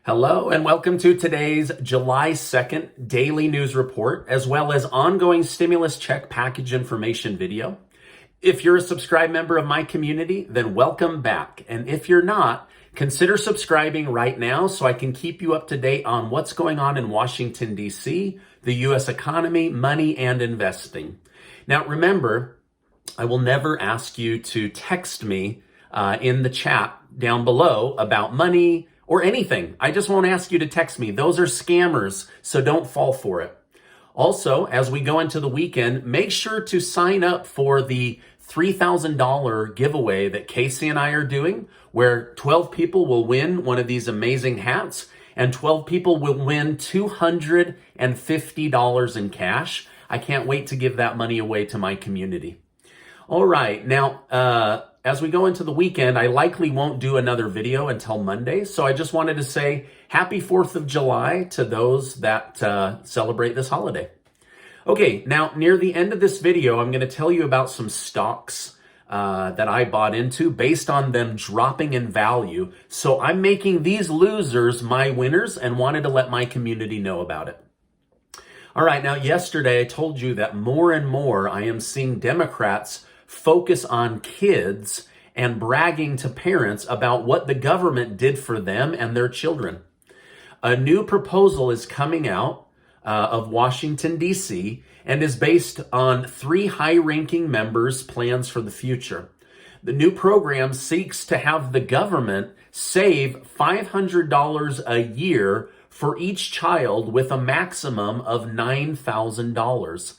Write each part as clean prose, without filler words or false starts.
Hello and welcome to today's July 2nd daily news report, as well as ongoing stimulus check package information video. If you're a subscribed member of my community, then welcome back. And if you're not, consider subscribing right now so I can keep you up to date on what's going on in Washington, D.C., the U.S. economy, money, and investing. Now, remember, I will never ask you to text me in the chat down below about money or anything. I just won't ask you to text me. Those are scammers, so don't fall for it. Also, as we go into the weekend, make sure to sign up for the $3,000 giveaway that Casey and I are doing, where 12 people will win one of these amazing hats, and 12 people will win $250 in cash. I can't wait to give that money away to my community. All right, now, as we go into the weekend, I likely won't do another video until Monday, so I just wanted to say happy 4th of July to those that celebrate this holiday. Okay, now near the end of this video, I'm going to tell you about some stocks that I bought into based on them dropping in value. So I'm making these losers my winners and wanted to let my community know about it. All right, now yesterday I told you that more and more I am seeing Democrats focus on kids and bragging to parents about what the government did for them and their children. A new proposal is coming out of Washington, D.C., and is based on 3 high-ranking members' plans for the future. The new program seeks to have the government save $500 a year for each child with a maximum of $9,000.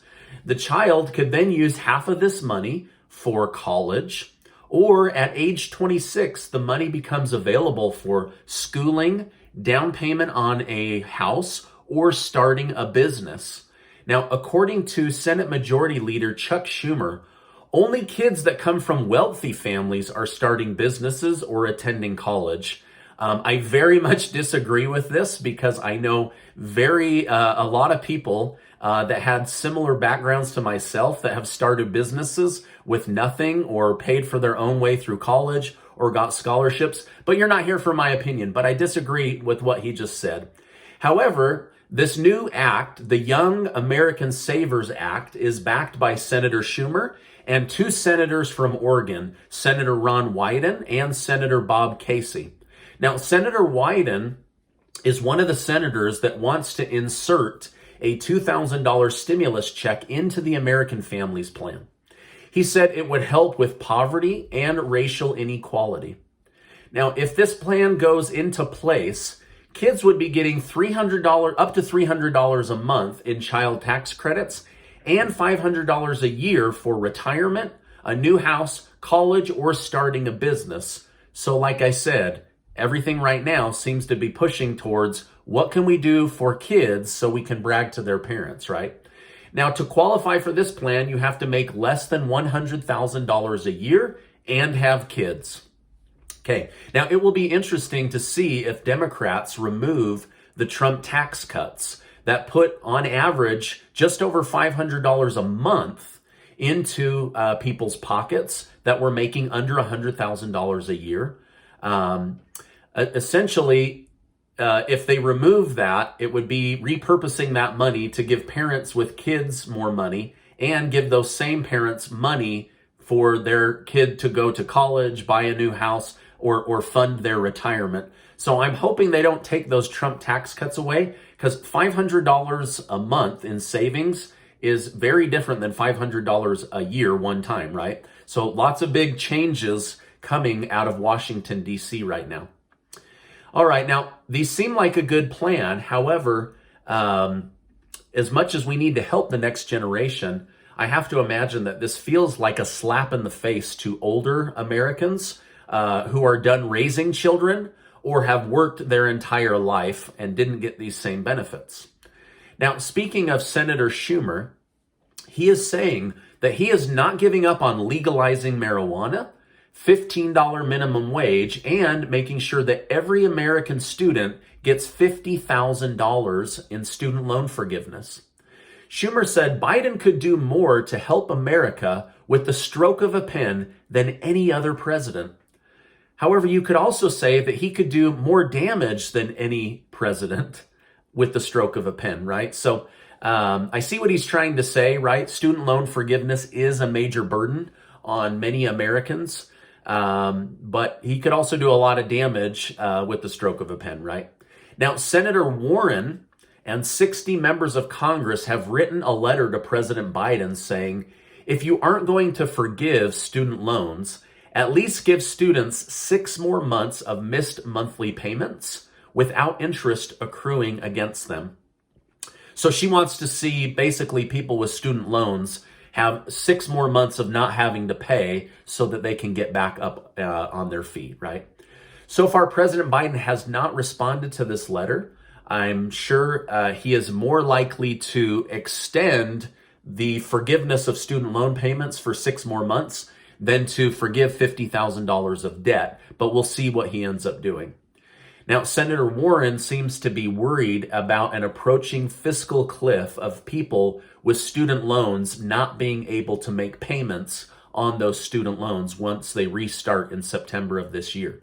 The child could then use half of this money for college, or at age 26, the money becomes available for schooling, down payment on a house, or starting a business. Now, according to Senate Majority Leader Chuck Schumer, only kids that come from wealthy families are starting businesses or attending college. I very much disagree with this because I know a lot of people that had similar backgrounds to myself that have started businesses with nothing or paid for their own way through college or got scholarships. But you're not here for my opinion, but I disagree with what he just said. However, this new act, the Young American Savers Act, is backed by Senator Schumer and 2 senators from Oregon, Senator Ron Wyden and Senator Bob Casey. Now, Senator Wyden is one of the senators that wants to insert a $2,000 stimulus check into the American Families Plan. He said it would help with poverty and racial inequality. Now, if this plan goes into place, kids would be getting up to $300 a month in child tax credits and $500 a year for retirement, a new house, college, or starting a business. So like I said, everything right now seems to be pushing towards what can we do for kids so we can brag to their parents, right? Now, to qualify for this plan, you have to make less than $100,000 a year and have kids. Okay, now it will be interesting to see if Democrats remove the Trump tax cuts that put, on average, just over $500 a month into people's pockets that were making under $100,000 a year. Essentially, if they remove that, it would be repurposing that money to give parents with kids more money and give those same parents money for their kid to go to college, buy a new house, or fund their retirement. So I'm hoping they don't take those Trump tax cuts away, because $500 a month in savings is very different than $500 a year one time, right? So lots of big changes coming out of Washington, D.C. right now. All right, now, these seem like a good plan. However, as much as we need to help the next generation, I have to imagine that this feels like a slap in the face to older Americans who are done raising children or have worked their entire life and didn't get these same benefits. Now, speaking of Senator Schumer, he is saying that he is not giving up on legalizing marijuana, $15 minimum wage, and making sure that every American student gets $50,000 in student loan forgiveness. Schumer said Biden could do more to help America with the stroke of a pen than any other president. However, you could also say that he could do more damage than any president with the stroke of a pen, right? So I see what he's trying to say, right? Student loan forgiveness is a major burden on many Americans, but he could also do a lot of damage with the stroke of a pen, right? Now, Senator Warren and 60 members of Congress have written a letter to President Biden saying, if you aren't going to forgive student loans, at least give students 6 more months of missed monthly payments without interest accruing against them. So she wants to see basically people with student loans have 6 more months of not having to pay so that they can get back up on their feet, right? So far, President Biden has not responded to this letter. I'm sure he is more likely to extend the forgiveness of student loan payments for 6 more months than to forgive $50,000 of debt, but we'll see what he ends up doing. Now, Senator Warren seems to be worried about an approaching fiscal cliff of people with student loans not being able to make payments on those student loans once they restart in September of this year.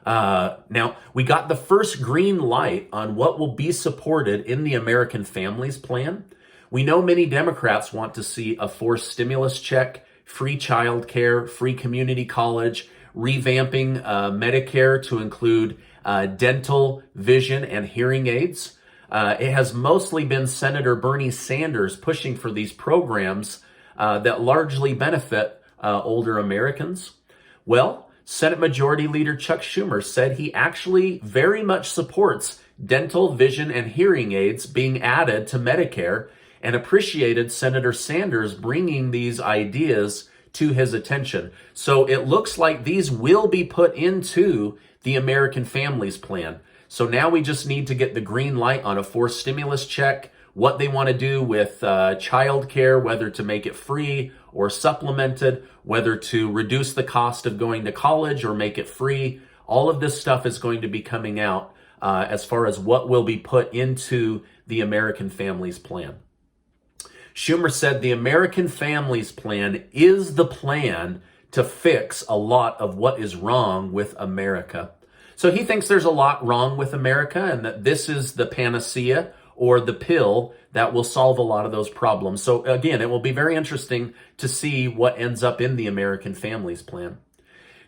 Now, we got the first green light on what will be supported in the American Families Plan. We know many Democrats want to see a forced stimulus check, free child care, free community college, revamping Medicare to include dental, vision, and hearing aids. It has mostly been Senator Bernie Sanders pushing for these programs that largely benefit older Americans. Well, Senate Majority Leader Chuck Schumer said he actually very much supports dental, vision, and hearing aids being added to Medicare and appreciated Senator Sanders bringing these ideas to his attention. So it looks like these will be put into the American Families Plan. So now we just need to get the green light on a forced stimulus check, what they want to do with child care, whether to make it free or supplemented, whether to reduce the cost of going to college or make it free. All of this stuff is going to be coming out as far as what will be put into the American Families Plan. Schumer said the American Families Plan is the plan to fix a lot of what is wrong with America. So he thinks there's a lot wrong with America and that this is the panacea or the pill that will solve a lot of those problems. So again, it will be very interesting to see what ends up in the American Families Plan.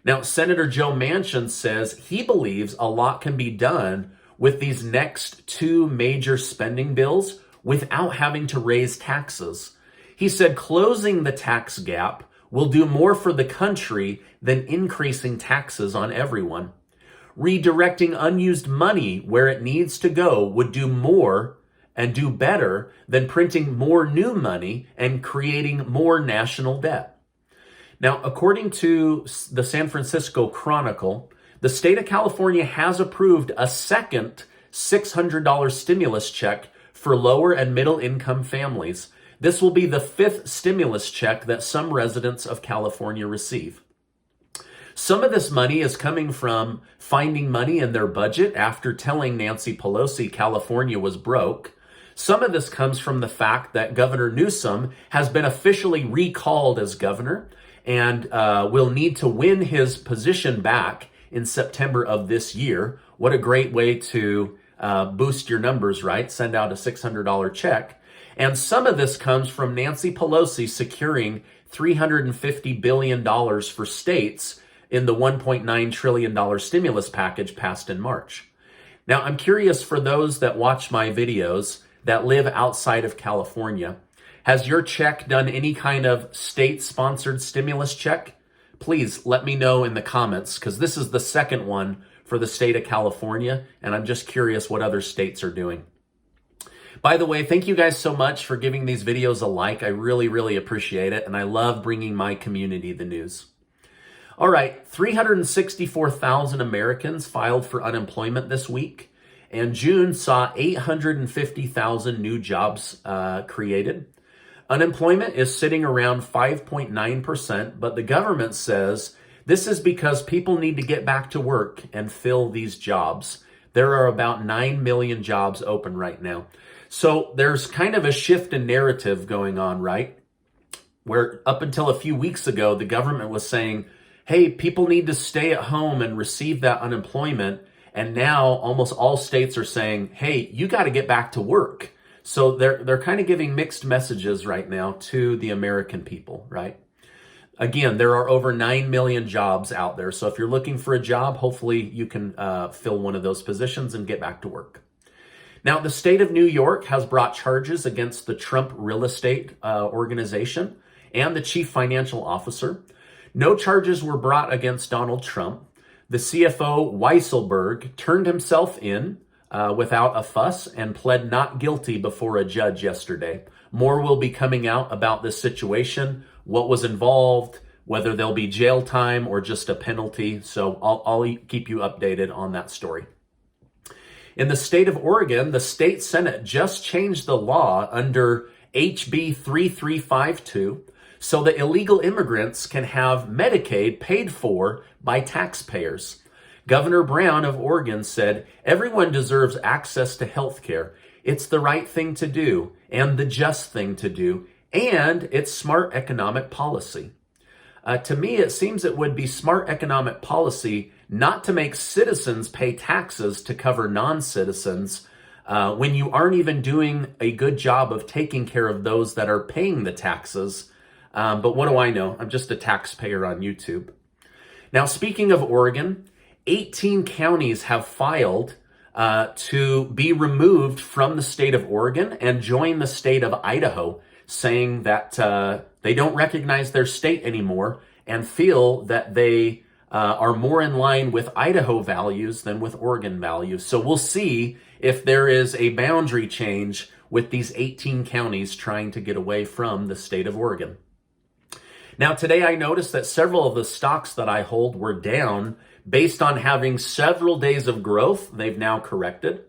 Now, Senator Joe Manchin says he believes a lot can be done with these next 2 major spending bills without having to raise taxes. He said closing the tax gap will do more for the country than increasing taxes on everyone. Redirecting unused money where it needs to go would do more and do better than printing more new money and creating more national debt. Now, according to the San Francisco Chronicle, the state of California has approved a second $600 stimulus check for lower and middle income families. This will be the 5th stimulus check that some residents of California receive. Some of this money is coming from finding money in their budget after telling Nancy Pelosi California was broke. Some of this comes from the fact that Governor Newsom has been officially recalled as governor and will need to win his position back in September of this year. What a great way to boost your numbers, right? Send out a $600 check. And some of this comes from Nancy Pelosi securing $350 billion for states in the $1.9 trillion stimulus package passed in March. Now, I'm curious for those that watch my videos that live outside of California, has your check done any kind of state-sponsored stimulus check? Please let me know in the comments, because this is the second one for the state of California, and I'm just curious what other states are doing. By the way, thank you guys so much for giving these videos a like. I really, really appreciate it, and I love bringing my community the news. All right, 364,000 Americans filed for unemployment this week, and June saw 850,000 new jobs created. Unemployment is sitting around 5.9%, but the government says this is because people need to get back to work and fill these jobs. There are about 9 million jobs open right now. So there's kind of a shift in narrative going on, right? Where up until a few weeks ago, the government was saying, hey, people need to stay at home and receive that unemployment. And now almost all states are saying, hey, you got to get back to work. So they're kind of giving mixed messages right now to the American people, right? Again, there are over 9 million jobs out there. So if you're looking for a job, hopefully you can fill one of those positions and get back to work. Now, the state of New York has brought charges against the Trump real estate organization and the chief financial officer. No charges were brought against Donald Trump. The CFO, Weisselberg, turned himself in without a fuss and pled not guilty before a judge yesterday. More will be coming out about this situation, what was involved, whether there'll be jail time or just a penalty. So I'll keep you updated on that story. In the state of Oregon, the state Senate just changed the law under HB 3352 so that illegal immigrants can have Medicaid paid for by taxpayers. Governor Brown of Oregon said, everyone deserves access to health care. It's the right thing to do and the just thing to do, and it's smart economic policy. To me, it seems it would be smart economic policy not to make citizens pay taxes to cover non-citizens when you aren't even doing a good job of taking care of those that are paying the taxes. But what do I know? I'm just a taxpayer on YouTube. Now, speaking of Oregon, 18 counties have filed to be removed from the state of Oregon and join the state of Idaho, saying that they don't recognize their state anymore and feel that they are more in line with Idaho values than with Oregon values. So we'll see if there is a boundary change with these 18 counties trying to get away from the state of Oregon. Now, today I noticed that several of the stocks that I hold were down based on having several days of growth. They've now corrected.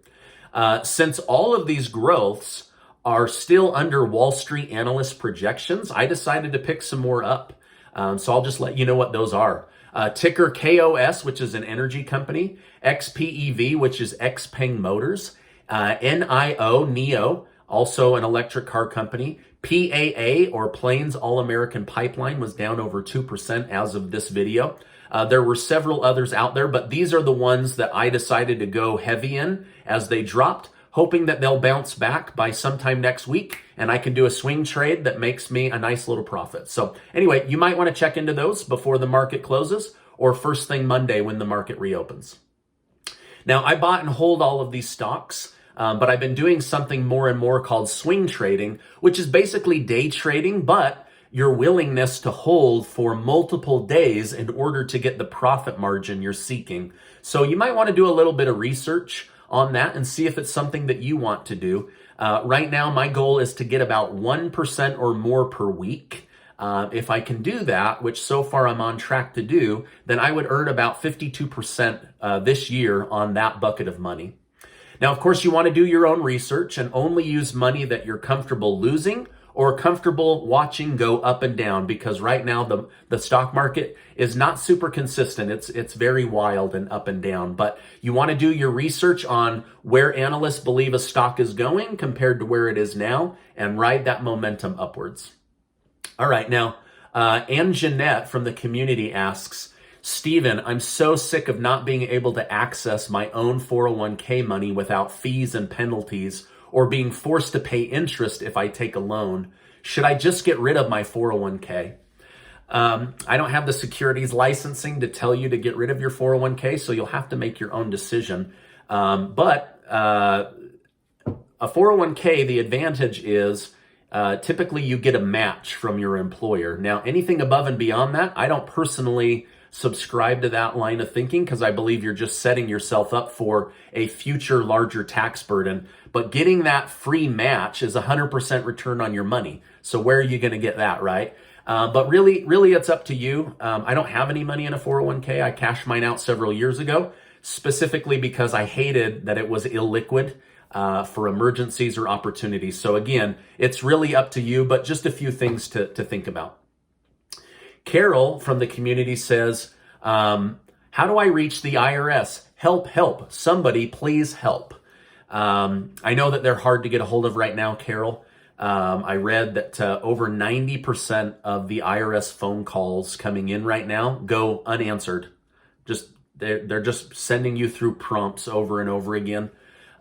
Since all of these growths are still under Wall Street analyst projections, I decided to pick some more up. So I'll just let you know what those are. Ticker KOS, which is an energy company, XPEV, which is Xpeng Motors, NEO, also an electric car company, PAA, or Plains All-American Pipeline, was down over 2% as of this video. There were several others out there, but these are the ones that I decided to go heavy in as they dropped, hoping that they'll bounce back by sometime next week and I can do a swing trade that makes me a nice little profit. So anyway, you might want to check into those before the market closes or first thing Monday when the market reopens. Now, I bought and hold all of these stocks, but I've been doing something more and more called swing trading, which is basically day trading, but your willingness to hold for multiple days in order to get the profit margin you're seeking. So you might want to do a little bit of research on that and see if it's something that you want to do. Right now, my goal is to get about 1% or more per week. If I can do that, which so far I'm on track to do, then I would earn about 52% this year on that bucket of money. Now, of course, you want to do your own research and only use money that you're comfortable losing or comfortable watching go up and down, because right now the stock market is not super consistent. It's very wild and up and down. But you want to do your research on where analysts believe a stock is going compared to where it is now and ride that momentum upwards. All right, now, Ann Jeanette from the community asks, Stephen, I'm so sick of not being able to access my own 401k money without fees and penalties or being forced to pay interest if I take a loan. Should I just get rid of my 401k? I don't have the securities licensing to tell you to get rid of your 401k, so you'll have to make your own decision. But a 401k, the advantage is typically you get a match from your employer. Now, anything above and beyond that, I don't personally subscribe to that line of thinking because I believe you're just setting yourself up for a future larger tax burden. But getting that free match is 100% return on your money. So where are you going to get that, right? But really, it's up to you. I don't have any money in a 401k. I cashed mine out several years ago, specifically because I hated that it was illiquid for emergencies or opportunities. So again, it's really up to you, but just a few things to think about. Carol from the community says, how do I reach the IRS? Help, somebody please help. I know that they're hard to get a hold of right now, Carol. I read that over 90% of the IRS phone calls coming in right now go unanswered. They're just sending you through prompts over and over again.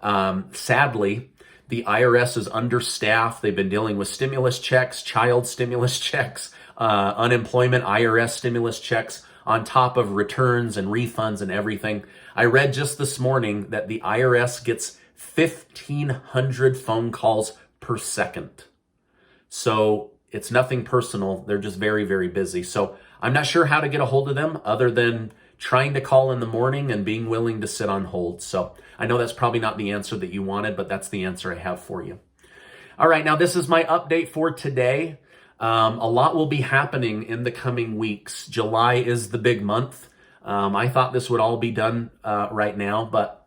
Sadly, the IRS is understaffed. They've been dealing with stimulus checks, child stimulus checks, unemployment, IRS stimulus checks, on top of returns and refunds and everything. I read just this morning that the IRS gets 1,500 phone calls per second. So it's nothing personal. They're just very, very busy. So I'm not sure how to get a hold of them other than trying to call in the morning and being willing to sit on hold. So I know that's probably not the answer that you wanted, but that's the answer I have for you. All right, now this is my update for today. A lot will be happening in the coming weeks. July is the big month. I thought this would all be done right now, but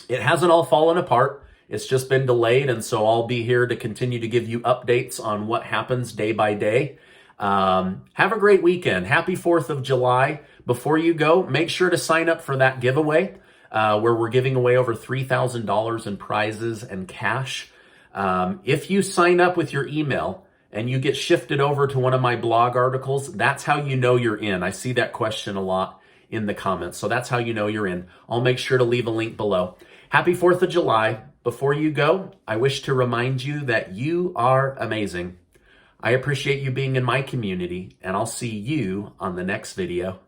it hasn't all fallen apart. It's just been delayed, and so I'll be here to continue to give you updates on what happens day by day. Have a great weekend. Happy 4th of July. Before you go, make sure to sign up for that giveaway where we're giving away over $3,000 in prizes and cash. If you sign up with your email and you get shifted over to one of my blog articles, that's how you know you're in. I see that question a lot in the comments, so that's how you know you're in. I'll make sure to leave a link below. Happy 4th of July. Before you go, I wish to remind you that you are amazing. I appreciate you being in my community, and I'll see you on the next video.